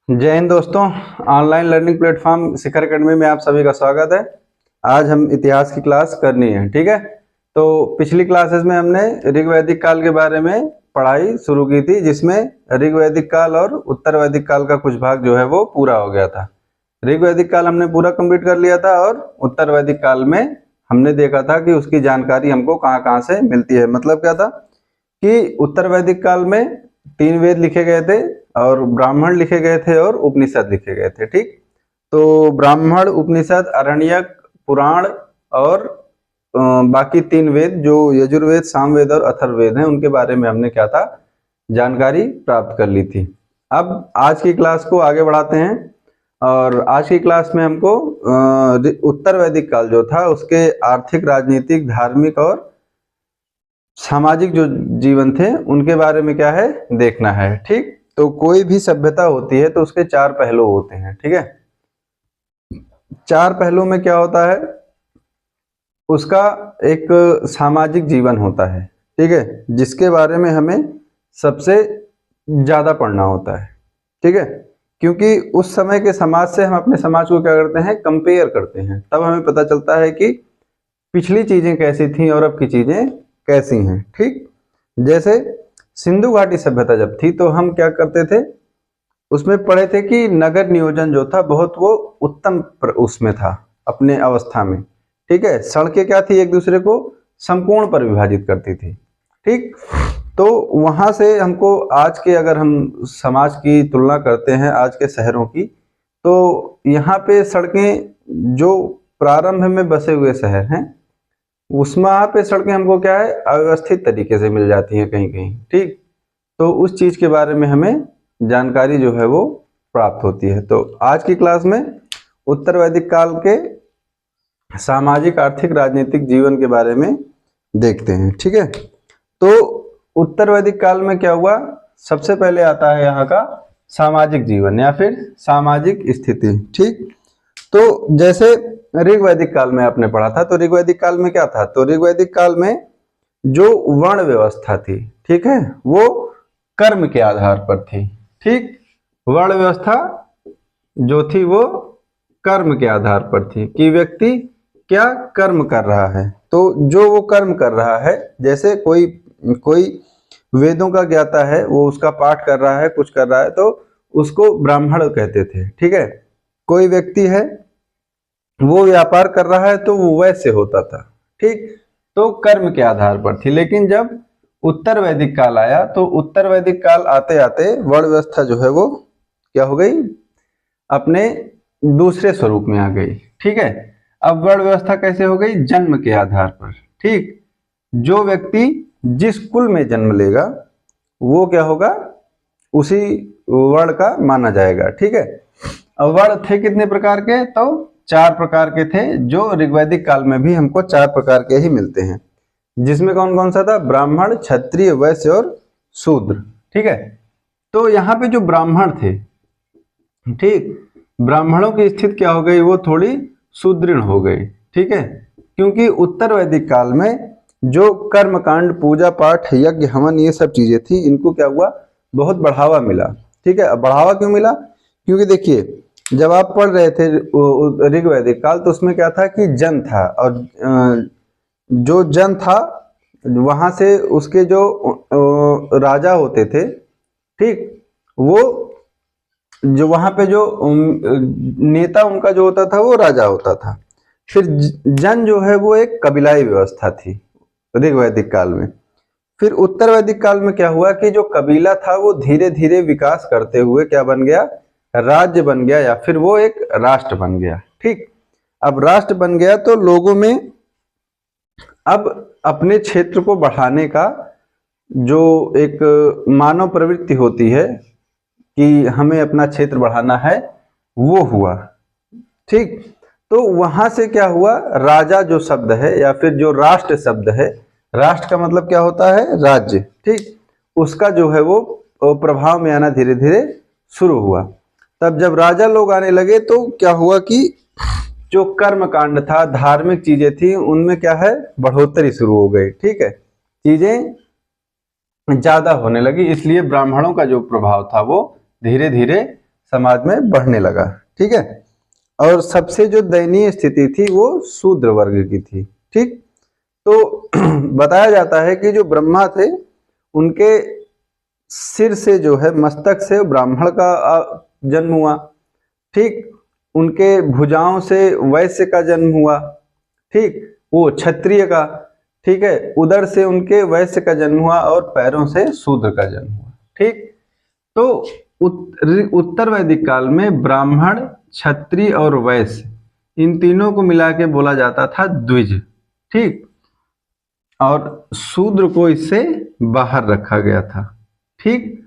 जय हिंद दोस्तों। Online learning platform शिखर academy में आप सभी का स्वागत है। आज हम इतिहास की क्लास करनी है, ठीक है। तो पिछली क्लासेस में हमने ऋग वैदिक काल के बारे में पढ़ाई शुरू की थी, जिसमें ऋग वैदिक काल और उत्तर वैदिक काल का कुछ भाग जो है वो पूरा हो गया था। ऋग वैदिक काल हमने पूरा कंप्लीट कर लिया था और उत्तर वैदिक काल में हमने देखा था कि उसकी जानकारी हमको कहाँ कहाँ से मिलती है। मतलब क्या था कि उत्तर वैदिक काल में 3 वेद लिखे गए थे और ब्राह्मण लिखे गए थे और उपनिषद लिखे गए थे, ठीक। तो ब्राह्मण, उपनिषद, आरण्यक, पुराण और बाकी 3 वेद जो यजुर्वेद, सामवेद और अथर्ववेद हैं, उनके बारे में हमने क्या था, जानकारी प्राप्त कर ली थी। अब आज की क्लास को आगे बढ़ाते हैं और आज की क्लास में हमको उत्तर वैदिक काल जो था उसके आर्थिक, राजनीतिक, धार्मिक और सामाजिक जो जीवन थे उनके बारे में क्या है देखना है, ठीक। तो कोई भी सभ्यता होती है तो उसके 4 पहलू होते हैं, ठीक है। 4 पहलू में क्या होता है, उसका एक सामाजिक जीवन होता है, ठीक है, जिसके बारे में हमें सबसे ज्यादा पढ़ना होता है, ठीक है। क्योंकि उस समय के समाज से हम अपने समाज को क्या करते हैं, कंपेयर करते हैं, तब हमें पता चलता है कि पिछली चीजें कैसी थी और अब की चीजें कैसी हैं, ठीक। जैसे सिंधु घाटी सभ्यता जब थी तो हम क्या करते थे, उसमें पढ़े थे कि नगर नियोजन जो था बहुत वो उत्तम उसमें था अपने अवस्था में, ठीक है। सड़कें क्या थी, एक दूसरे को संपूर्ण पर विभाजित करती थी, ठीक। तो वहां से हमको आज के, अगर हम समाज की तुलना करते हैं आज के शहरों की, तो यहाँ पे सड़कें जो प्रारंभ में बसे हुए शहर हैं उसमें वहाँ पे सड़कें हमको क्या है, अव्यवस्थित तरीके से मिल जाती हैं कहीं कहीं, ठीक। तो उस चीज के बारे में हमें जानकारी जो है वो प्राप्त होती है। तो आज की क्लास में उत्तर वैदिक काल के सामाजिक, आर्थिक, राजनीतिक जीवन के बारे में देखते हैं, ठीक है। तो उत्तर वैदिक काल में क्या हुआ, सबसे पहले आता है यहाँ का सामाजिक जीवन या फिर सामाजिक स्थिति, ठीक। तो जैसे ऋग वैदिक काल में आपने पढ़ा था, तो ऋग वैदिक काल में क्या था, तो ऋग वैदिक काल में जो वर्ण व्यवस्था थी, ठीक है, वो कर्म के आधार पर थी, ठीक। वर्ण व्यवस्था जो थी वो कर्म के आधार पर थी कि व्यक्ति क्या कर्म कर रहा है। तो जो वो कर्म कर रहा है, जैसे कोई कोई वेदों का ज्ञाता है, वो उसका पाठ कर रहा है, कुछ कर रहा है, तो उसको ब्राह्मण कहते थे, ठीक है। कोई व्यक्ति है वो व्यापार कर रहा है तो वो वैसे होता था, ठीक। तो कर्म के आधार पर थी। लेकिन जब उत्तर वैदिक काल आया तो उत्तर वैदिक काल आते आते वर्ण व्यवस्था जो है वो क्या हो गई, अपने दूसरे स्वरूप में आ गई, ठीक है। अब वर्ण व्यवस्था कैसे हो गई, जन्म के आधार पर, ठीक। जो व्यक्ति जिस कुल में जन्म लेगा वो क्या होगा, उसी वर्ण का माना जाएगा, ठीक है। अब वर्ण थे कितने प्रकार के, तो 4 प्रकार के थे, जो ऋग्वैदिक काल में भी हमको 4 प्रकार के ही मिलते हैं, जिसमें कौन कौन सा था, ब्राह्मण, क्षत्रिय, वैश्य और शूद्र, ठीक है। तो यहाँ पे जो ब्राह्मण थे, ठीक, ब्राह्मणों की स्थिति क्या हो गई, वो थोड़ी सुदृढ़ हो गई, ठीक है। क्योंकि उत्तर वैदिक काल में जो कर्म कांड, पूजा पाठ, यज्ञ, हवन, ये सब चीजें थी, इनको क्या हुआ, बहुत बढ़ावा मिला, ठीक है। बढ़ावा क्यों मिला, क्योंकि देखिए जब आप पढ़ रहे थे ऋग वैदिक काल, तो उसमें क्या था कि जन था, और जो जन था वहां से उसके जो राजा होते थे, ठीक, वो जो वहां पे जो नेता उनका जो होता था वो राजा होता था। फिर जन जो है वो एक कबीलाई व्यवस्था थी ऋग वैदिक काल में। फिर उत्तर वैदिक काल में क्या हुआ कि जो कबीला था वो धीरे धीरे विकास करते हुए क्या बन गया, राज्य बन गया, या फिर वो एक राष्ट्र बन गया, ठीक। अब राष्ट्र बन गया तो लोगों में अब अपने क्षेत्र को बढ़ाने का जो एक मानव प्रवृत्ति होती है कि हमें अपना क्षेत्र बढ़ाना है, वो हुआ, ठीक। तो वहां से क्या हुआ, राजा जो शब्द है या फिर जो राष्ट्र शब्द है, राष्ट्र का मतलब क्या होता है, राज्य, ठीक, उसका जो है वो प्रभाव में आना धीरे धीरे शुरू हुआ। तब जब राजा लोग आने लगे तो क्या हुआ कि जो कर्म कांड था, धार्मिक चीजें थी, उनमें क्या है, बढ़ोतरी शुरू हो गई, ठीक है, चीजें ज्यादा होने लगी। इसलिए ब्राह्मणों का जो प्रभाव था वो धीरे धीरे समाज में बढ़ने लगा। ठीक है, और सबसे जो दयनीय स्थिति थी वो शूद्र वर्ग की थी। ठीक, तो बताया जाता है कि जो ब्रह्मा थे उनके सिर से जो है मस्तक से ब्राह्मण का जन्म हुआ। ठीक, उनके भुजाओं से वैश्य का जन्म हुआ। ठीक, वो क्षत्रिय का। ठीक है, उदर से उनके वैश्य का जन्म हुआ और पैरों से शूद्र का जन्म हुआ। ठीक, तो उत्तर वैदिक काल में ब्राह्मण, क्षत्रिय और वैश्य इन तीनों को मिला के बोला जाता था द्विज। ठीक, और शूद्र को इससे बाहर रखा गया था। ठीक,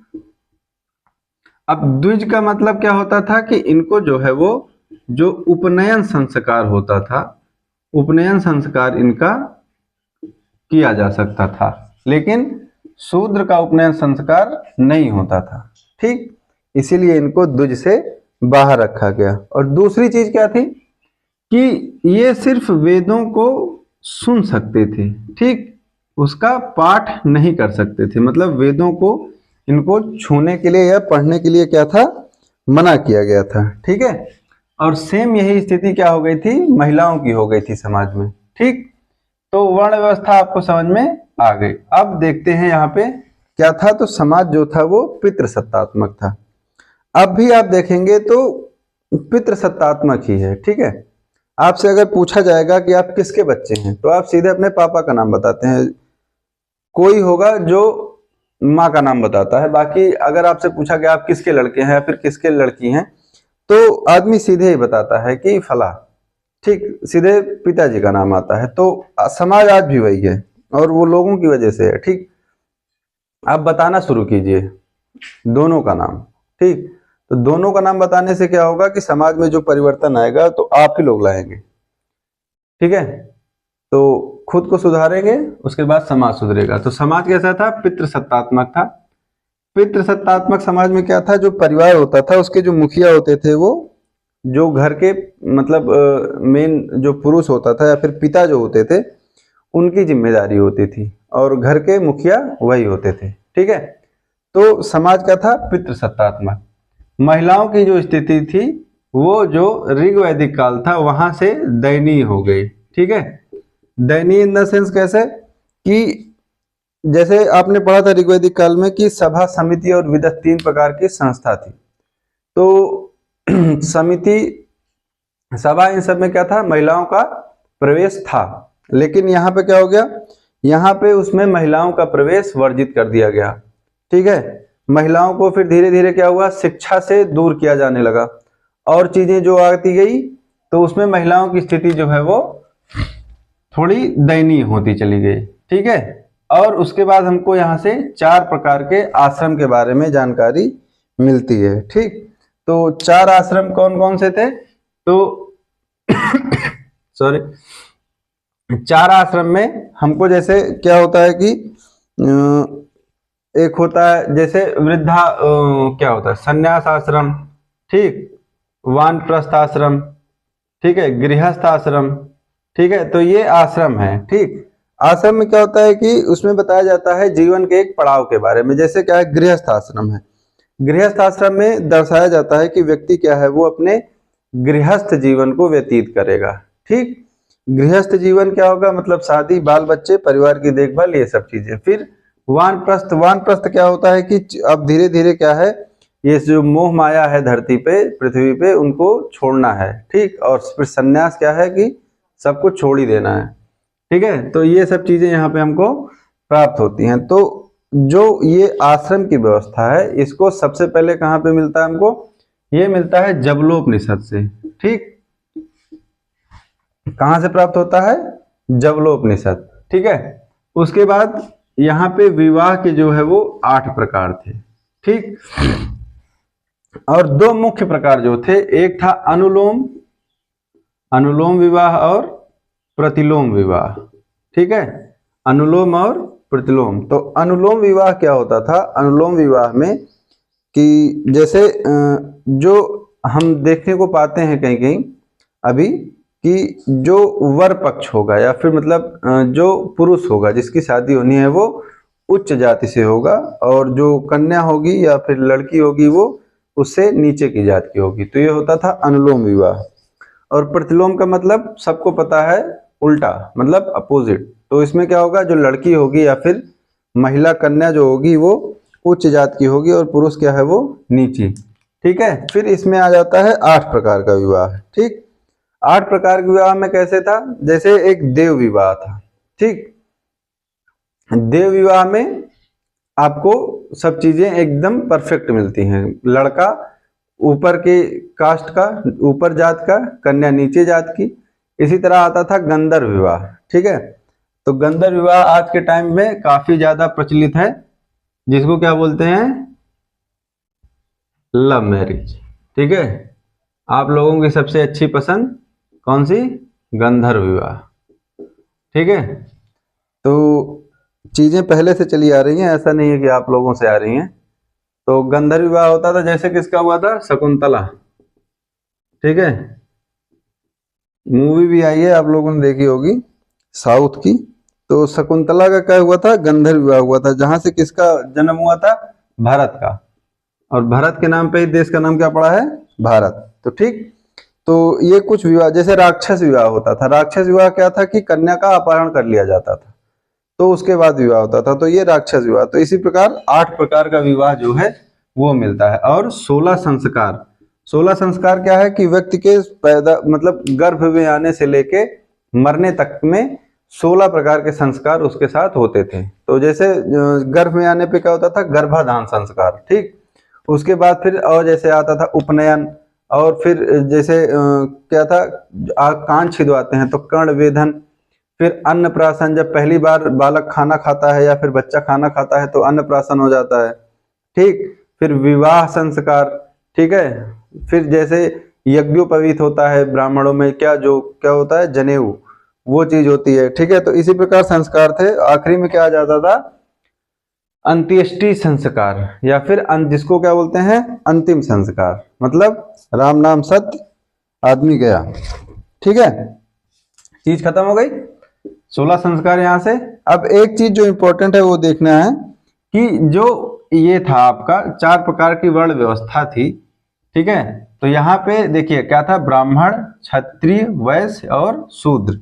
अब द्विज का मतलब क्या होता था कि इनको जो है वो जो उपनयन संस्कार होता था, उपनयन संस्कार इनका किया जा सकता था, लेकिन शूद्र का उपनयन संस्कार नहीं होता था। ठीक, इसीलिए इनको द्विज से बाहर रखा गया। और दूसरी चीज क्या थी कि ये सिर्फ वेदों को सुन सकते थे। ठीक, उसका पाठ नहीं कर सकते थे, मतलब वेदों को इनको छूने के लिए या पढ़ने के लिए क्या था, मना किया गया था। ठीक है, और सेम यही स्थिति क्या हो गई थी, महिलाओं की हो गई थी समाज में। ठीक, तो वर्ण व्यवस्था आपको समझ में आ गई। अब देखते हैं यहाँ पे क्या था, तो समाज जो था वो पितृसत्तात्मक था। अब भी आप देखेंगे तो पितृसत्तात्मक ही है। ठीक है, आपसे अगर पूछा जाएगा कि आप किसके बच्चे हैं तो आप सीधे अपने पापा का नाम बताते हैं। कोई होगा जो माँ का नाम बताता है, बाकी अगर आपसे पूछा कि आप किसके लड़के हैं या फिर किसके लड़की हैं तो आदमी सीधे ही बताता है कि फला। ठीक, सीधे पिताजी का नाम आता है। तो समाज आज भी वही है और वो लोगों की वजह से है। ठीक, आप बताना शुरू कीजिए दोनों का नाम। ठीक, तो दोनों का नाम बताने से क्या होगा कि समाज में जो परिवर्तन आएगा तो आप ही लोग लाएंगे। ठीक है, तो खुद को सुधारेंगे, उसके बाद समाज सुधरेगा। तो समाज कैसा था, पितृसत्तात्मक था। पितृसत्तात्मक समाज में क्या था, जो परिवार होता था उसके जो मुखिया होते थे वो जो घर के मतलब मेन जो पुरुष होता था या फिर पिता जो होते थे उनकी जिम्मेदारी होती थी, और घर के मुखिया वही होते थे। ठीक है, तो समाज का था पितृसत्तात्मक। महिलाओं की जो स्थिति थी वो जो ऋग्वैदिक काल था वहां से दयनीय हो गई। ठीक है, दयनीय इन द सेंस कैसे कि जैसे आपने पढ़ा था ऋग्वैदिक काल में कि सभा, समिति और विदत 3 प्रकार की संस्था थी। तो समिति, सभा, इन सब में क्या था, महिलाओं का प्रवेश था। लेकिन यहाँ पे क्या हो गया, यहाँ पे उसमें महिलाओं का प्रवेश वर्जित कर दिया गया। ठीक है, महिलाओं को फिर धीरे धीरे क्या हुआ, शिक्षा से दूर किया जाने लगा और चीजें जो आती गई तो उसमें महिलाओं की स्थिति जो है वो थोड़ी दयनीय होती चली गई। ठीक है, और उसके बाद हमको यहाँ से 4 प्रकार के आश्रम के बारे में जानकारी मिलती है। ठीक, तो 4 आश्रम कौन कौन से थे, तो सॉरी 4 आश्रम में हमको जैसे क्या होता है कि एक होता है जैसे वृद्धा क्या होता है, संन्यास आश्रम। ठीक, वानप्रस्थ आश्रम। ठीक है, गृहस्थ आश्रम। ठीक है, तो ये आश्रम है। ठीक, आश्रम में क्या होता है कि उसमें बताया जाता है जीवन के एक पड़ाव के बारे में। जैसे क्या है, गृहस्थ आश्रम है। गृहस्थ आश्रम में दर्शाया जाता है कि व्यक्ति क्या है, वो अपने गृहस्थ जीवन को व्यतीत करेगा। ठीक, गृहस्थ जीवन क्या होगा, मतलब शादी, बाल बच्चे, परिवार की देखभाल, ये सब चीजें। फिर वानप्रस्थ, वानप्रस्थ क्या होता है कि अब धीरे धीरे क्या है, ये जो मोह माया है धरती पे, पृथ्वी पे, उनको छोड़ना है। ठीक, और फिर संन्यास क्या है कि सब कुछ छोड़ ही देना है। ठीक है, तो ये सब चीजें यहाँ पे हमको प्राप्त होती हैं। तो जो ये आश्रम की व्यवस्था है इसको सबसे पहले कहाँ पे मिलता है हमको, ये मिलता है जबलोपनिषद से। ठीक, कहाँ से प्राप्त होता है, जबलोपनिषद। ठीक है, उसके बाद यहाँ पे विवाह के जो है वो 8 प्रकार थे। ठीक, और 2 मुख्य प्रकार जो थे, एक था अनुलोम, अनुलोम विवाह और प्रतिलोम विवाह। ठीक है, अनुलोम और प्रतिलोम। तो अनुलोम विवाह क्या होता था, अनुलोम विवाह में कि जैसे जो हम देखने को पाते हैं कहीं कहीं अभी कि जो वर पक्ष होगा या फिर मतलब जो पुरुष होगा जिसकी शादी होनी है वो उच्च जाति से होगा, और जो कन्या होगी या फिर लड़की होगी वो उससे नीचे की जात की होगी, तो ये होता था अनुलोम विवाह। और प्रतिलोम का मतलब सबको पता है, उल्टा मतलब अपोजिट। तो इसमें क्या होगा, जो लड़की होगी या फिर महिला कन्या जो होगी वो उच्च जात की होगी और पुरुष क्या है वो नीची। ठीक है, फिर इसमें आ जाता है 8 प्रकार का विवाह। ठीक, 8 प्रकार के विवाह में कैसे था, जैसे एक देव विवाह था। ठीक, देव विवाह में आपको सब चीजें एकदम परफेक्ट मिलती हैं। लड़का ऊपर के कास्ट का, ऊपर जात का, कन्या नीचे जात की। इसी तरह आता था गंधर्व विवाह। ठीक है, तो गंधर्व विवाह आज के टाइम में काफी ज्यादा प्रचलित है, जिसको क्या बोलते हैं, लव मैरिज। ठीक है, आप लोगों की सबसे अच्छी पसंद कौन सी, गंधर्व विवाह। ठीक है, तो चीजें पहले से चली आ रही हैं, ऐसा नहीं है कि आप लोगों से आ रही हैं। तो गंधर्व विवाह होता था, जैसे किसका हुआ था, शकुंतला। ठीक है, मूवी भी आई है, आप लोगों ने देखी होगी, साउथ की। तो शकुंतला का क्या हुआ था, गंधर्व विवाह हुआ था, जहां से किसका जन्म हुआ था, भारत का। और भारत के नाम पे ही देश का नाम क्या पड़ा है, भारत। तो ठीक, तो ये कुछ विवाह, जैसे राक्षस विवाह होता था। राक्षस विवाह क्या था कि कन्या का अपहरण कर लिया जाता था, तो उसके बाद विवाह होता था, तो ये राक्षस विवाह। तो इसी प्रकार 8 प्रकार का विवाह जो है वो मिलता है। और 16 संस्कार। 16 संस्कार क्या है कि व्यक्ति के पैदा मतलब गर्भ में आने से लेके मरने तक में 16 प्रकार के संस्कार उसके साथ होते थे। तो जैसे गर्भ में आने पे क्या होता था, गर्भाधान संस्कार। ठीक, उसके बाद फिर और जैसे आता था उपनयन, और फिर जैसे क्या था, कान छिदवाते हैं तो कर्ण वेधन। फिर अन्नप्राशन, जब पहली बार बालक खाना खाता है या फिर बच्चा खाना खाता है तो अन्नप्राशन हो जाता है। ठीक, फिर विवाह संस्कार। ठीक है, फिर जैसे यज्ञोपवीत होता है ब्राह्मणों में, क्या होता है, जनेऊ, वो चीज होती है। ठीक है, तो इसी प्रकार संस्कार थे। आखिरी में क्या आ जाता था, अंत्येष्टि संस्कार, या फिर जिसको क्या बोलते हैं, अंतिम संस्कार। मतलब राम नाम सत्य, आदमी गया। ठीक है, चीज खत्म हो गई, 16 संस्कार यहाँ से। अब एक चीज जो इंपॉर्टेंट है वो देखना है कि जो ये था आपका 4 प्रकार की वर्ण व्यवस्था थी। ठीक है, तो यहाँ पे देखिए क्या था, ब्राह्मण, क्षत्रिय, वैश्य और शूद्र।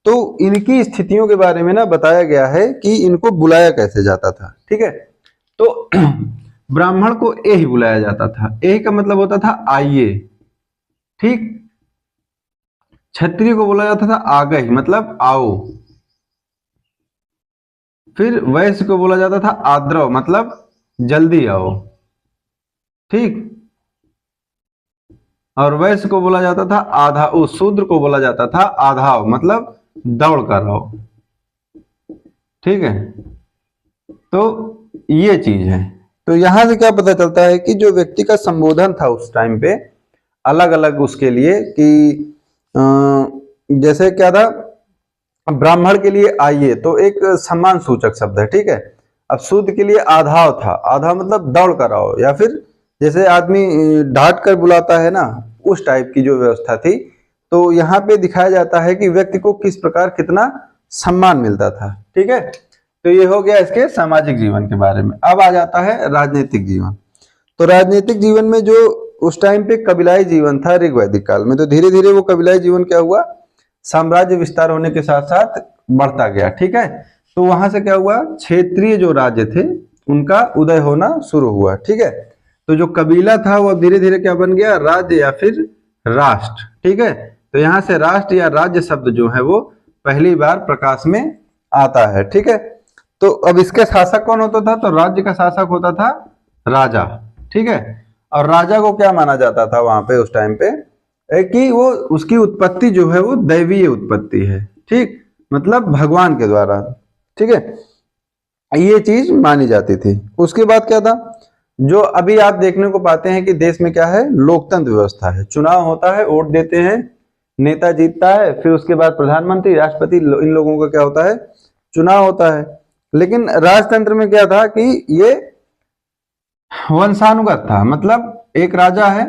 तो इनकी स्थितियों के बारे में ना बताया गया है कि इनको बुलाया कैसे जाता था। ठीक है, तो ब्राह्मण को ए ही बुलाया जाता था। ए का मतलब होता था आइए। ठीक, क्षत्रिय को बोला जाता था आगे, मतलब आओ। फिर वैश्य को बोला जाता था आद्रव, मतलब जल्दी आओ। ठीक, और वैश्य को बोला जाता था आधा, उस शूद्र को बोला जाता था आधाव, मतलब दौड़ कर आओ। ठीक है, तो ये चीज है। तो यहां से क्या पता चलता है कि जो व्यक्ति का संबोधन था उस टाइम पे अलग अलग उसके लिए, कि जैसे क्या था, ब्राह्मण के लिए आइए तो एक सम्मान सूचक शब्द है। ठीक है, अब शूद्र के लिए आधाव था, आधा मतलब दौड़ कर आओ, या फिर जैसे आदमी डांट कर बुलाता है ना, उस टाइप की जो व्यवस्था थी। तो यहाँ पे दिखाया जाता है कि व्यक्ति को किस प्रकार कितना सम्मान मिलता था। ठीक है, तो ये हो गया इसके सामाजिक जीवन के बारे में। अब आ जाता है राजनीतिक जीवन। तो राजनीतिक जीवन में जो उस टाइम पे कबीलाई जीवन था ऋग वैदिक काल में, तो धीरे धीरे वो कबीलाई जीवन क्या हुआ, साम्राज्य विस्तार होने के साथ साथ बढ़ता गया। ठीक है, तो वहां से क्या हुआ, क्षेत्रीय जो राज्य थे उनका उदय होना शुरू हुआ। ठीक है, तो जो कबीला था वो धीरे धीरे क्या बन गया, राज्य या फिर राष्ट्र। ठीक है, तो यहाँ से राष्ट्र या राज्य शब्द जो है वो पहली बार प्रकाश में आता है। ठीक है, तो अब इसके शासक कौन होता था, तो राज्य का शासक होता था राजा। ठीक है, और राजा को क्या माना जाता था वहां पे उस टाइम पे, कि वो उसकी उत्पत्ति जो है वो दैवीय उत्पत्ति है। ठीक, मतलब भगवान के द्वारा। ठीक है, ये चीज मानी जाती थी। उसके बाद क्या था, जो अभी आप देखने को पाते हैं कि देश में क्या है, लोकतंत्र व्यवस्था है। चुनाव होता है, वोट देते हैं, नेता जीतता है, फिर उसके बाद प्रधानमंत्री, राष्ट्रपति, इन लोगों का क्या होता है, चुनाव होता है। लेकिन राजतंत्र में क्या था कि ये वंशानुगत था, मतलब एक राजा है,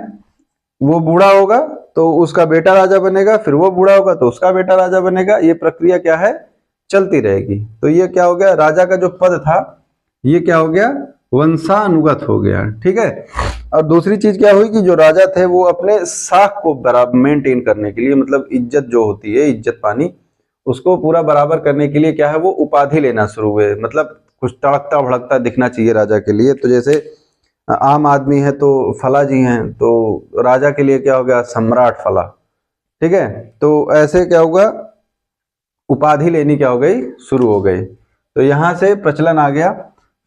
वो बूढ़ा होगा तो उसका बेटा राजा बनेगा, फिर वो बूढ़ा होगा तो उसका बेटा राजा बनेगा। ये प्रक्रिया क्या है, चलती रहेगी। तो ये क्या हो गया, राजा का जो पद था ये क्या हो गया, वंशानुगत हो गया, ठीक है। और दूसरी चीज क्या हुई कि जो राजा थे वो अपने साख को बराबर मेंटेन करने के लिए, मतलब इज्जत जो होती है, इज्जत पानी, उसको पूरा बराबर करने के लिए क्या है, वो उपाधि लेना शुरू हुए। मतलब कुछ तड़कता भड़कता दिखना चाहिए राजा के लिए। तो जैसे आम आदमी है तो फला जी हैं, तो राजा के लिए क्या हो गया, सम्राट फला, ठीक है। तो ऐसे क्या होगा, उपाधि लेनी क्या हो गई, शुरू हो गई। तो यहां से प्रचलन आ गया।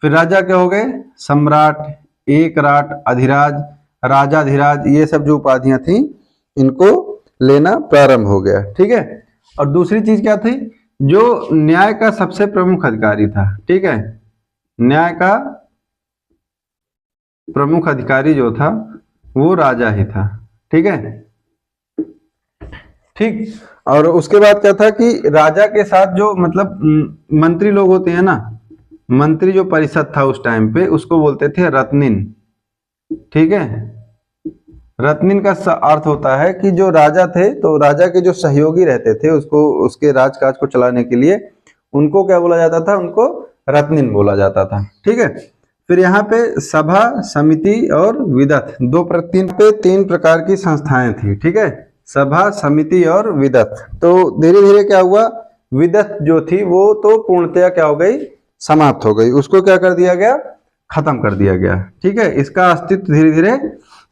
फिर राजा क्या हो गए, सम्राट, एकराट, अधिराज, राजाधिराज, ये सब जो उपाधियां थी इनको लेना प्रारंभ हो गया, ठीक है। और दूसरी चीज क्या थी, जो न्याय का सबसे प्रमुख अधिकारी था, ठीक है, न्याय का प्रमुख अधिकारी जो था वो राजा ही था, ठीक है, ठीक। और उसके बाद क्या था कि राजा के साथ जो मतलब मंत्री लोग होते हैं ना, मंत्री जो परिषद था उस टाइम पे, उसको बोलते थे रत्निन, ठीक है। रत्निन का अर्थ होता है कि जो राजा थे, तो राजा के जो सहयोगी रहते थे उसको, उसके राजकाज को चलाने के लिए, उनको क्या बोला जाता था, उनको रत्निन बोला जाता था, ठीक है। फिर यहाँ पे सभा, समिति और विदत, तीन प्रकार की संस्थाएं थी, ठीक है, सभा, समिति और विदत। तो धीरे धीरे क्या हुआ, विदत जो थी वो तो पूर्णतया क्या हो गई, समाप्त हो गई, उसको क्या कर दिया गया, खत्म कर दिया गया, ठीक है। इसका अस्तित्व धीरे धीरे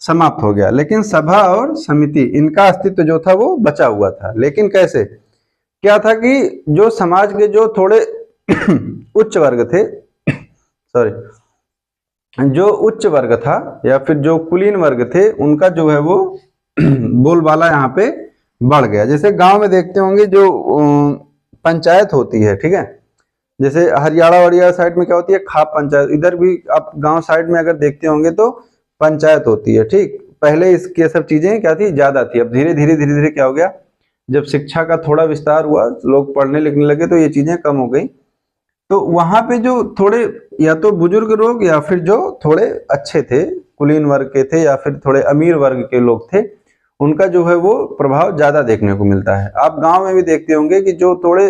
समाप्त हो गया। लेकिन सभा और समिति, इनका अस्तित्व जो था वो बचा हुआ था। लेकिन कैसे, क्या था कि जो समाज के जो थोड़े उच्च वर्ग थे, सॉरी, जो उच्च वर्ग था या फिर जो कुलीन वर्ग थे, उनका जो है वो बोलबाला यहाँ पे बढ़ गया। जैसे गांव में देखते होंगे जो पंचायत होती है, ठीक है, जैसे हरियाणा वरियाणा साइड में क्या होती है, खाप पंचायत, इधर भी आप गांव साइड में अगर देखते होंगे तो पंचायत होती है, ठीक। पहले इसके सब चीजें क्या थी, ज्यादा थी। अब धीरे धीरे क्या हो गया, जब शिक्षा का थोड़ा विस्तार हुआ, लोग पढ़ने लिखने लगे, तो ये चीजें कम हो गई। तो वहां पे जो थोड़े या तो बुजुर्ग लोग या फिर जो थोड़े अच्छे थे, कुलीन वर्ग के थे या फिर थोड़े अमीर वर्ग के लोग थे, उनका जो है वो प्रभाव ज्यादा देखने को मिलता है। आप गांव में भी देखते होंगे कि जो थोड़े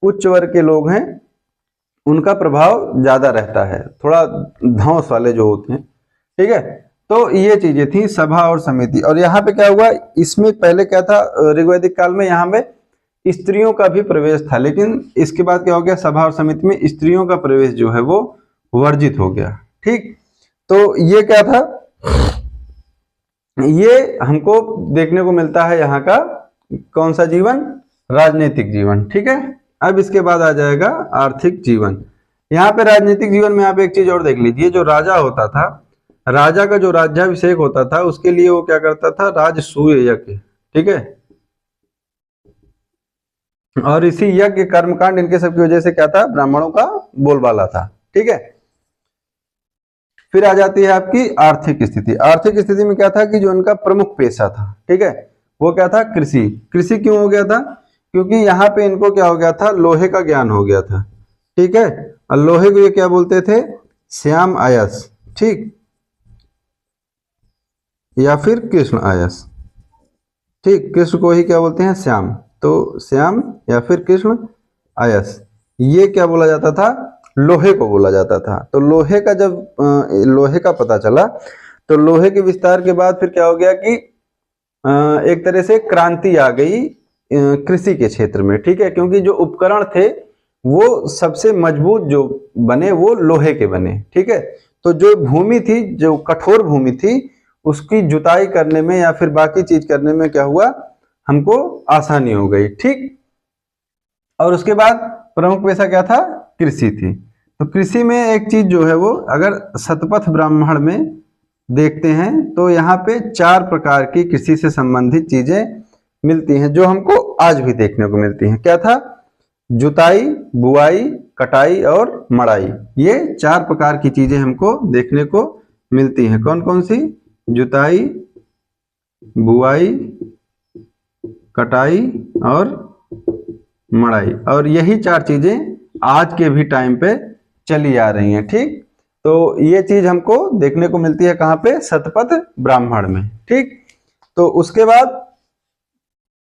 उच्च वर्ग के लोग हैं उनका प्रभाव ज्यादा रहता है, थोड़ा धौंस वाले जो होते हैं, ठीक है। तो ये चीजें थी सभा और समिति। और यहाँ पे क्या हुआ, इसमें पहले क्या था, ऋग्वैदिक काल में यहाँ पे स्त्रियों का भी प्रवेश था, लेकिन इसके बाद क्या हो गया, सभा और समिति में स्त्रियों का प्रवेश जो है वो वर्जित हो गया, ठीक। तो ये क्या था, ये हमको देखने को मिलता है यहाँ का कौन सा जीवन, राजनीतिक जीवन, ठीक है। अब इसके बाद आ जाएगा आर्थिक जीवन। यहाँ पे राजनीतिक जीवन में आप एक चीज और देख लीजिए, जो राजा होता था, राजा का जो राज्याभिषेक होता था, उसके लिए वो क्या करता था, राजसूय यज्ञ, ठीक है। और इसी यज्ञ कर्मकांड इनके सब की वजह से क्या था, ब्राह्मणों का बोलबाला था, ठीक है। फिर आ जाती है आपकी आर्थिक स्थिति। आर्थिक स्थिति में क्या था कि जो उनका प्रमुख पेशा था, ठीक है, वो क्या था, कृषि। कृषि क्यों हो गया था, क्योंकि यहाँ पे इनको क्या हो गया था, लोहे का ज्ञान हो गया था, ठीक है। और लोहे को ये क्या बोलते थे, श्याम आयस, ठीक, या फिर कृष्ण आयस, ठीक। कृष्ण को ही क्या बोलते हैं, श्याम, तो श्याम या फिर कृष्ण आयस, ये क्या बोला जाता था, लोहे को बोला जाता था। तो लोहे का जब लोहे का पता चला, तो लोहे के विस्तार के बाद फिर क्या हो गया कि एक तरह से क्रांति आ गई कृषि के क्षेत्र में, ठीक है। क्योंकि जो उपकरण थे वो सबसे मजबूत जो बने वो लोहे के बने, ठीक है। तो जो भूमि थी, जो कठोर भूमि थी, उसकी जुताई करने में या फिर बाकी चीज करने में क्या हुआ, हमको आसानी हो गई, ठीक। और उसके बाद प्रमुख पेशा क्या था, कृषि थी। तो कृषि में एक चीज जो है वो, अगर शतपथ ब्राह्मण में देखते हैं तो यहाँ पे 4 प्रकार की कृषि से संबंधित चीजें मिलती हैं, जो हमको आज भी देखने को मिलती हैं। क्या था, जुताई, बुआई, कटाई और मड़ाई, ये 4 प्रकार की चीजें हमको देखने को मिलती हैं। कौन कौन सी, जुताई, बुआई, कटाई और मड़ाई। और यही 4 चीजें आज के भी टाइम पे चली आ रही हैं, ठीक। तो ये चीज हमको देखने को मिलती है कहाँ पे, शतपथ ब्राह्मण में, ठीक। तो उसके बाद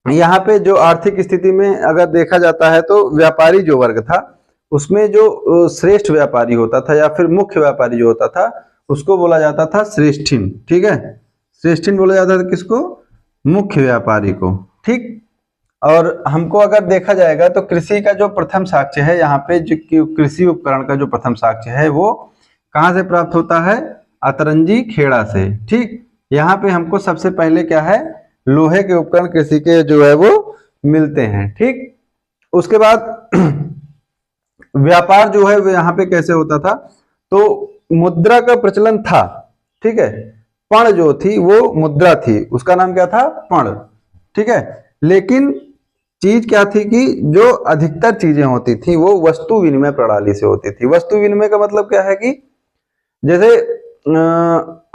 यहाँ पे जो आर्थिक स्थिति में अगर देखा जाता है तो व्यापारी जो वर्ग था उसमें जो श्रेष्ठ व्यापारी होता था या फिर मुख्य व्यापारी जो होता था उसको बोला जाता था श्रेष्ठिन। ठीक है, श्रेष्ठिन बोला जाता था किसको? मुख्य व्यापारी को। ठीक, और हमको अगर देखा जाएगा तो कृषि का जो प्रथम साक्ष्य है यहाँ पे, जो कृषि उपकरण का जो प्रथम साक्ष्य है वो कहाँ से प्राप्त होता है? अतरंजी खेड़ा से। ठीक, यहाँ पे हमको सबसे पहले क्या है? लोहे के उपकरण कृषि के जो है वो मिलते हैं। ठीक, उसके बाद व्यापार जो है वो यहाँ पे कैसे होता था? तो मुद्रा का प्रचलन था। ठीक है, पण जो थी वो मुद्रा थी, उसका नाम क्या था? पण। ठीक है, लेकिन चीज क्या थी कि जो अधिकतर चीजें होती थी वो वस्तु विनिमय प्रणाली से होती थी। वस्तु विनिमय का मतलब क्या है कि जैसे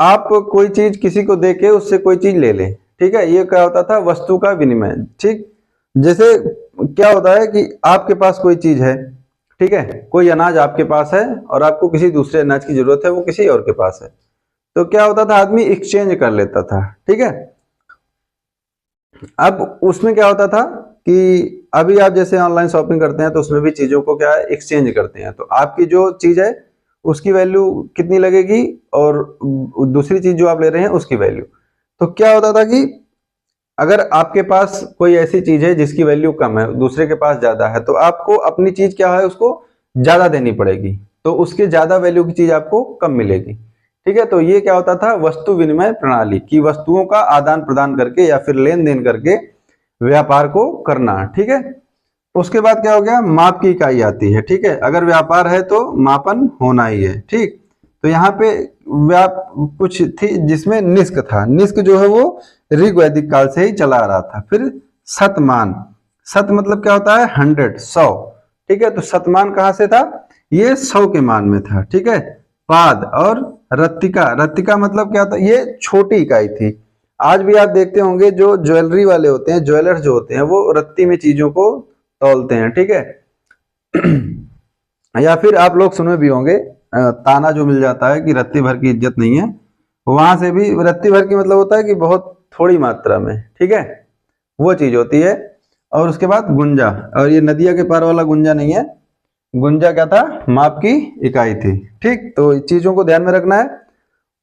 आप कोई चीज किसी को दे के उससे कोई चीज ले ले। ठीक है, ये क्या होता था? वस्तु का विनिमय। ठीक, जैसे क्या होता है कि आपके पास कोई चीज है, ठीक है, कोई अनाज आपके पास है और आपको किसी दूसरे अनाज की जरूरत है, वो किसी और के पास है, तो क्या होता था? आदमी एक्सचेंज कर लेता था। ठीक है, अब उसमें क्या होता था कि अभी आप जैसे ऑनलाइन शॉपिंग करते हैं तो उसमें भी चीजों को क्या है? एक्सचेंज करते हैं। तो आपकी जो चीज है उसकी वैल्यू कितनी लगेगी और दूसरी चीज जो आप ले रहे हैं उसकी वैल्यू। तो क्या होता था कि अगर आपके पास कोई ऐसी चीज है जिसकी वैल्यू कम है, दूसरे के पास ज्यादा है, तो आपको अपनी चीज क्या है? उसको ज्यादा देनी पड़ेगी, तो उसके ज्यादा वैल्यू की चीज आपको कम मिलेगी। ठीक है, तो ये क्या होता था? वस्तु विनिमय प्रणाली की वस्तुओं का आदान प्रदान करके या फिर लेन देन करके व्यापार को करना। ठीक है, उसके बाद क्या हो गया? माप की इकाई आती है। ठीक है, अगर व्यापार है तो मापन होना ही है। ठीक, तो यहाँ पे कुछ थी जिसमें निष्क था। निष्क जो है वो ऋग्वैदिक काल से ही चला आ रहा था। फिर शतमान, शत मतलब क्या होता है? 100, 100। ठीक है, तो शतमान कहाँ से था? ये 100 के मान में था। ठीक है, पाद और रत्तिका, रत्तिका मतलब क्या था? ये छोटी इकाई थी। आज भी आप देखते होंगे जो ज्वेलरी वाले होते हैं, ज्वेलर्स जो होते हैं, वो रत्ती में चीजों को तौलते हैं। ठीक है या फिर आप लोग सुने भी होंगे ताना जो मिल जाता है कि रत्ती भर की इज्जत नहीं है, वहां से भी रत्ती भर की मतलब होता है कि बहुत थोड़ी मात्रा में। ठीक है, वो चीज होती है। और उसके बाद गुंजा, और ये नदिया के पार वाला गुंजा नहीं है, गुंजा क्या था? माप की इकाई थी। ठीक, तो चीजों को ध्यान में रखना है।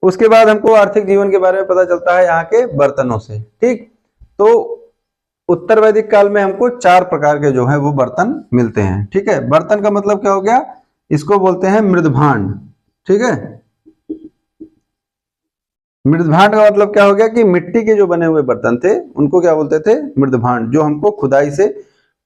उसके बाद हमको आर्थिक जीवन के बारे में पता चलता है यहाँ के बर्तनों से। ठीक, तो उत्तर वैदिक काल में हमको 4 प्रकार के जो है वो बर्तन मिलते हैं। ठीक है, बर्तन का मतलब क्या हो गया? इसको बोलते हैं मृदभांड। ठीक है, मृदभांड का मतलब क्या हो गया कि मिट्टी के जो बने हुए बर्तन थे उनको क्या बोलते थे? मृदभांड, जो हमको खुदाई से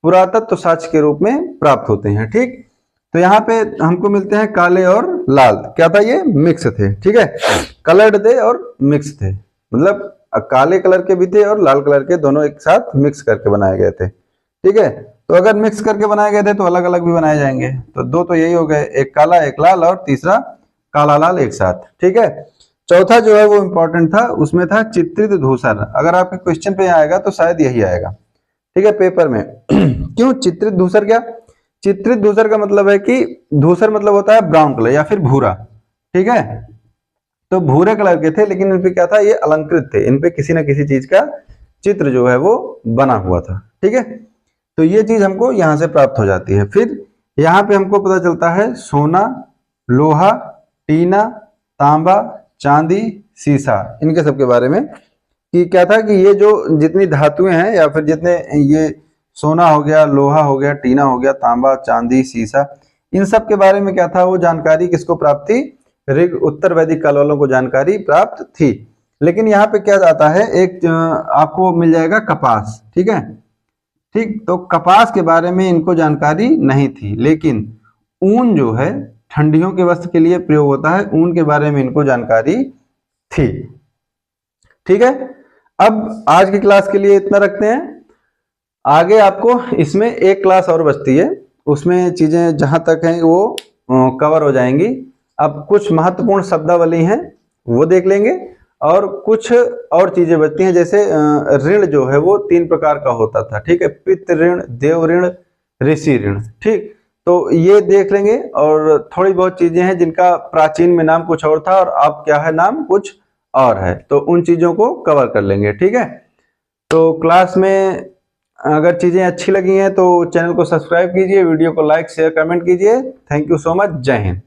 पुरातत्व साक्ष्य के रूप में प्राप्त होते हैं। ठीक, तो यहाँ पे हमको मिलते हैं काले और लाल। क्या था? ये मिक्स थे। ठीक है, कलर्ड थे और मिक्स थे, मतलब काले कलर के भी थे और लाल कलर के, दोनों एक साथ मिक्स करके बनाए गए थे। ठीक है, तो अगर मिक्स करके बनाए गए थे तो अलग अलग भी बनाए जाएंगे। तो 2 तो यही हो गए, एक काला एक लाल, और तीसरा काला लाल एक साथ। ठीक है, चौथा जो है वो इंपॉर्टेंट था, उसमें था चित्रित धूसर। अगर आपके क्वेश्चन पे आएगा तो शायद यही आएगा। ठीक है, पेपर में क्यों चित्रित धूसर? क्या चित्रित धूसर का मतलब है कि धूसर मतलब होता है ब्राउन कलर या फिर भूरा। ठीक है, तो भूरे कलर के थे, लेकिन इनपे क्या था? ये अलंकृत थे, इनपे किसी ना किसी चीज का चित्र जो है वो बना हुआ था। ठीक है, तो ये चीज हमको यहाँ से प्राप्त हो जाती है। फिर यहाँ पे हमको पता चलता है सोना, लोहा, टीना, तांबा, चांदी, शीशा, इनके सब के बारे में कि क्या था कि ये जो जितनी धातुएं हैं या फिर जितने ये सोना हो गया, लोहा हो गया, टीना हो गया, तांबा, चांदी, शीशा, इन सब के बारे में क्या था? वो जानकारी किसको प्राप्त थी? ऋग उत्तर वैदिक काल वालों को जानकारी प्राप्त थी। लेकिन यहाँ पे क्या आता है? एक आपको मिल जाएगा कपास। ठीक है, ठीक, तो कपास के बारे में इनको जानकारी नहीं थी, लेकिन ऊन जो है ठंडियों के वस्त्र के लिए प्रयोग होता है, ऊन के बारे में इनको जानकारी थी। ठीक है, अब आज की क्लास के लिए इतना रखते हैं। आगे आपको इसमें एक क्लास और बचती है, उसमें चीजें जहां तक हैं वो कवर हो जाएंगी। अब कुछ महत्वपूर्ण शब्दावली हैं वो देख लेंगे, और कुछ और चीजें बचती हैं, जैसे ऋण जो है वो 3 प्रकार का होता था। ठीक है, पितृ ऋण, देव ऋण, ऋषि ऋण। ठीक, तो ये देख लेंगे। और थोड़ी बहुत चीजें हैं जिनका प्राचीन में नाम कुछ और था और अब क्या है? नाम कुछ और है, तो उन चीजों को कवर कर लेंगे। ठीक है, तो क्लास में अगर चीज़ें अच्छी लगी हैं तो चैनल को सब्सक्राइब कीजिए, वीडियो को लाइक शेयर कमेंट कीजिए। Thank you so much. जय हिंद।